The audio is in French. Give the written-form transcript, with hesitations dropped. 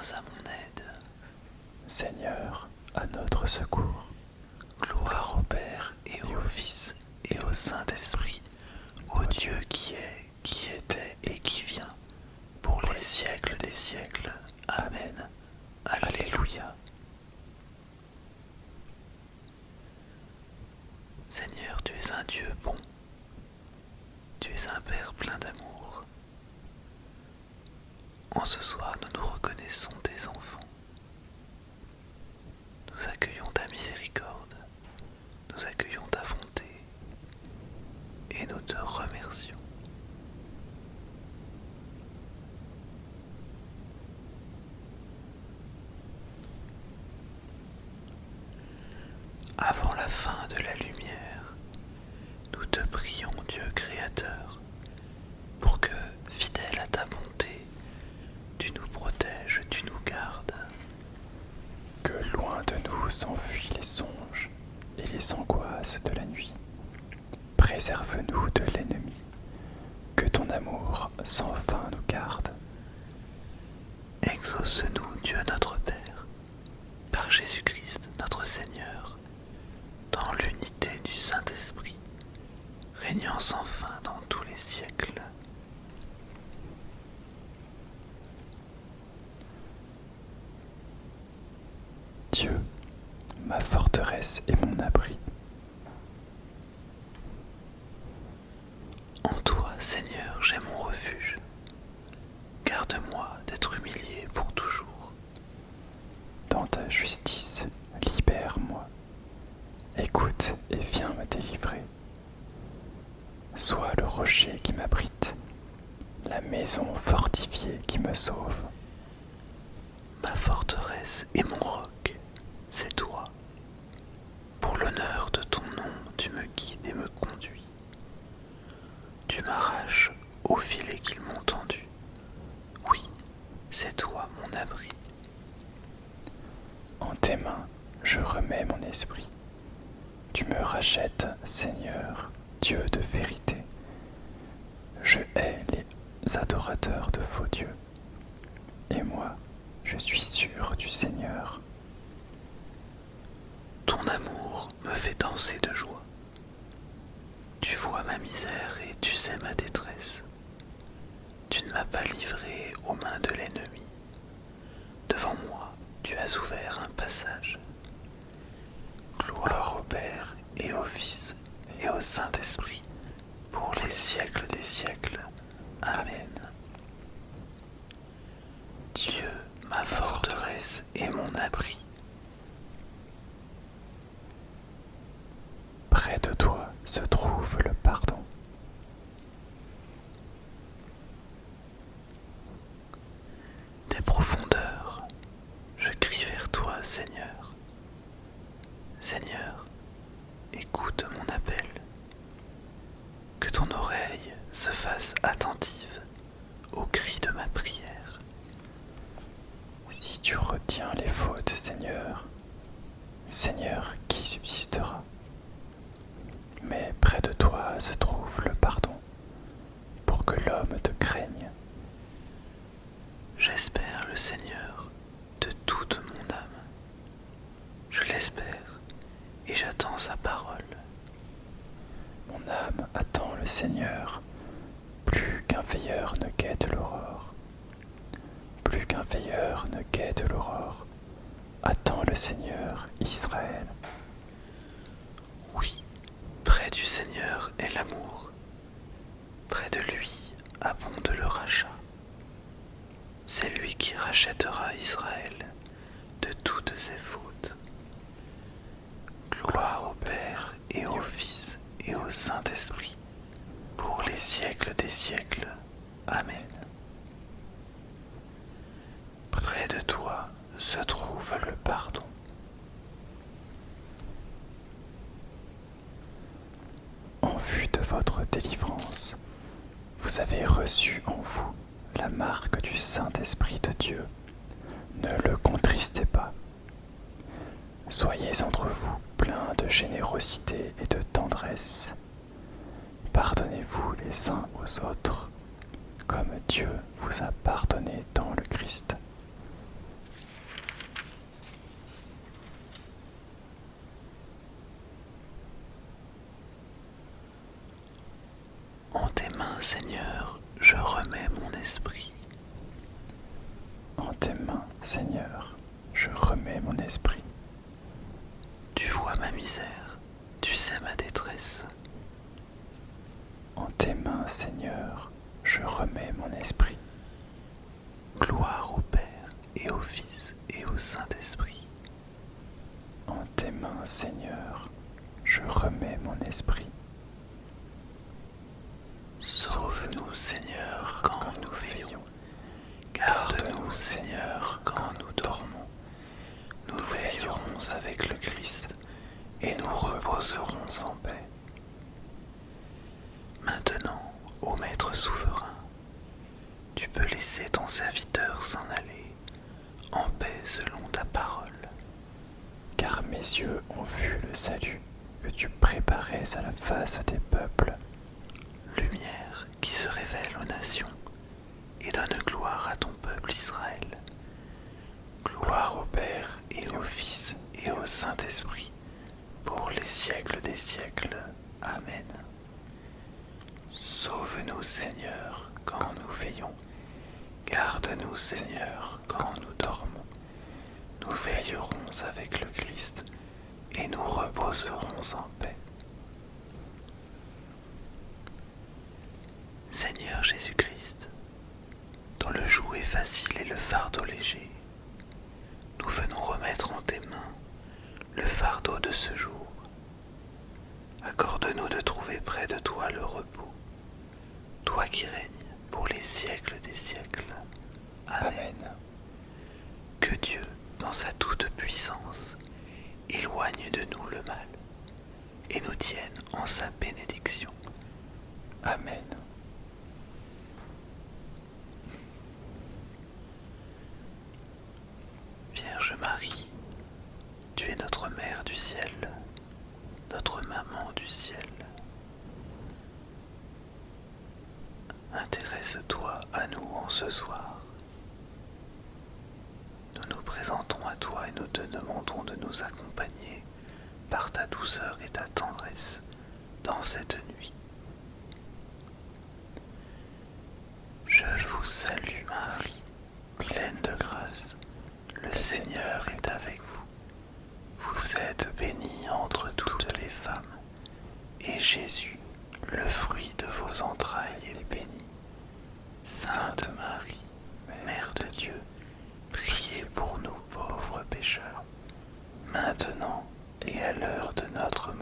viens à mon aide. Seigneur, à notre secours. Gloire au Père et au Fils et au Saint-Esprit, au Dieu qui est, qui était et qui vient, pour les siècles des siècles. Amen. Alléluia. Seigneur, tu es un Dieu bon. Tu es un Père plein d'amour. En ce soir, nous nous reconnaissons tes enfants. Nous accueillons ta miséricorde, nous accueillons ta bonté et nous te remercions. Avant la fin de la lumière, nous te prions, Dieu créateur, pour que, fidèle à ta bonté, tu nous protèges, tu nous gardes. Que loin de nous s'enfuient les songes et les angoisses de la nuit. Préserve-nous de l'ennemi, que ton amour sans fin nous garde. Exauce-nous, Dieu notre Père, par Jésus-Christ notre Seigneur, dans l'unité du Saint-Esprit, régnant sans fin dans tous les siècles. Dieu, ma forteresse et mon abri. En toi, Seigneur, j'ai mon refuge. Garde-moi d'être humilié pour toujours. Dans ta justice, libère-moi. Écoute et viens me délivrer. Sois le rocher qui m'abrite, la maison fortifiée qui me sauve. Ma forteresse et mon roc, c'est toi. Pour l'honneur de ton nom, tu me guides et me conduis. Tu m'arraches au filet qu'ils m'ont tendu. Oui, c'est toi mon abri. En tes mains, je remets mon esprit. Tu me rachètes, Seigneur, Dieu de vérité. Je hais les adorateurs de faux dieux. Et moi, je suis sûr du Seigneur. Ton amour me fait danser de joie. Tu vois ma misère et tu sais ma détresse. Tu ne m'as pas livré aux mains de l'ennemi. Devant moi, tu as ouvert un passage. Gloire au Père et au Fils et au Saint-Esprit, pour les siècles des siècles. Amen. Dieu, ma forteresse et mon abri. Près de toi se trouve le pardon. Des profondeurs, je crie vers toi, Seigneur. Seigneur, écoute mon appel. Que ton oreille se fasse attentive au cri de ma prière. Si tu retiens les fautes, Seigneur, Seigneur, qui subsistera? Mais près de toi se trouve le pardon, pour que l'homme te craigne. J'espère le Seigneur de toute mon âme. Je l'espère et j'attends sa parole. Mon âme attend le Seigneur, plus qu'un veilleur ne guette l'aurore. Plus qu'un veilleur ne guette l'aurore, attend le Seigneur, Israël. Oui, près du Seigneur est l'amour. Près de lui abonde le rachat. C'est lui qui rachètera Israël de toutes ses fautes. Gloire au Père et au Fils et au Saint-Esprit, pour les siècles des siècles. Amen. Près de toi se trouve le pardon. En vue de votre délivrance, vous avez reçu en vous la marque du Saint-Esprit de Dieu. Ne le contristez pas. Soyez entre vous pleins de générosité et de tendresse. Pardonnez-vous les uns aux autres, comme Dieu vous a pardonné dans le Christ. Seigneur, je remets mon esprit. En tes mains, Seigneur, je remets mon esprit. Tu vois ma misère, tu sais ma détresse. En tes mains, Seigneur, je remets mon esprit. Gloire au Père et au Fils et au Saint-Esprit. En tes mains, Seigneur, je remets mon esprit. Sauve-nous, Seigneur, quand nous veillons. Garde-nous, Seigneur, quand nous dormons. Nous veillerons avec le Christ et nous reposerons en paix. Maintenant, ô Maître souverain, tu peux laisser ton serviteur s'en aller en paix selon ta parole. Car mes yeux ont vu le salut que tu préparais à la face des peuples. Lumière qui se révèle aux nations et donne gloire à ton peuple Israël. Gloire au Père et au Fils et au Saint-Esprit, pour les siècles des siècles. Amen. Sauve-nous, Seigneur, quand nous veillons. Garde-nous, Seigneur, quand nous dormons. Nous veillerons avec le Christ et nous reposerons en paix. Seigneur Jésus-Christ, dont le joug est facile et le fardeau léger, nous venons remettre en tes mains le fardeau de ce jour. Accorde-nous de trouver près de toi le repos, toi qui règnes pour les siècles des siècles. Amen. Que Dieu, dans sa toute puissance, éloigne de nous le mal et nous tienne en sa bénédiction. Amen. Vierge Marie, tu es notre Mère du ciel, notre Maman du ciel. Intéresse-toi à nous en ce soir. Nous nous présentons à toi et nous te demandons de nous accompagner par ta douceur et ta tendresse dans cette nuit. Je vous salue Marie, pleine de grâce. Le Seigneur est avec vous. Vous êtes bénie entre toutes les femmes, et Jésus, le fruit de vos entrailles, est béni. Sainte Marie, Mère de Dieu, priez pour nous pauvres pécheurs, maintenant et à l'heure de notre